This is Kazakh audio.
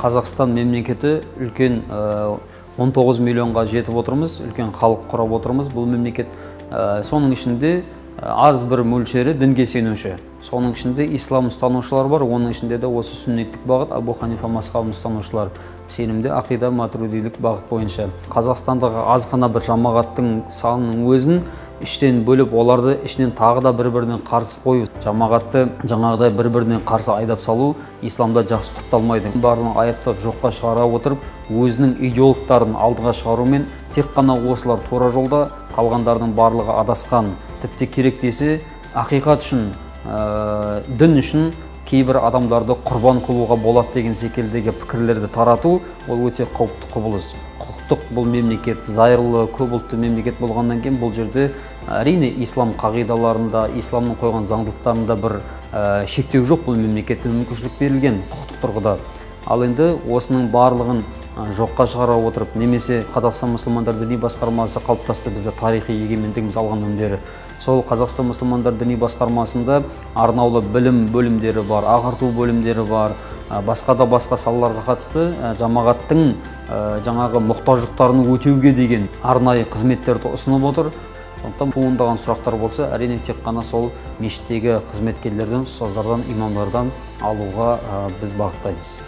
Қазақстан мемлекеті үлкен 19 миллионға жетіп отырмыз, үлкен халық құрап отырмыз. Бұл мемлекет соның ішінде аз бір мөлшері дінге сенуші. Соның ішінде ислам ұстанушылар бар, оның ішінде де осы сүннеттік бағыт, Абу Ханифа мазхабын ұстанушылар сенімде, ақида матуридилік бағыт бойынша. Қазақстандағы аз ғана бір жамағаттың санының өзін іштен бөліп, оларды ішінен тағы да бір-бірінен қарсы қою, жамағатты жаңағыдай бір-бірінен қарсы айдап салу исламда жақсы құпталмайды. Барлығын айыптап жоққа шығара отырып, өзінің идеологтарын алдыға шығарумен тек қана осылар тура жолда, қалғандардың барлығы адасқан. Тіпті керек десе, ақиқат үшін, дін үшін кейбір адамдарды құрбан қылуға болады деген секілдегі пікірлерді тарату, ол өте қауіпті құбылыс. Құқықтық бұл мемлекет, зайырлы, көп ұлтты мемлекет болғаннан кейін бұл жерде әрине ислам қағидаларында, исламның қойған заңдылықтарында бір шектеу жоқ, бұл мемлекетте мүмкіншілік берілген құқықтық тұрғыда. Ал енді осының барлығын жоққа шығара отырып, немесе Қазақстан мұсылмандар діни басқармасы қалыптасты, бізді тарихи егемендігіміз алғаннан бері. Сол Қазақстан мұсылмандар діни басқармасында арнаулы білім бөлімдері бар, ағарту бөлімдері бар, басқа да басқа салаларға қатысты жамағаттың жаңағы мұқтаждықтарын өтеуге деген арнайы қызметтерді ұсынып отыр. Сондықтан туындаған сұрақтар болса, әрине тек қана сол мешіттегі қызметкерлерден, ұстаздардан, имамдардан алуға біз бағыттаймыз.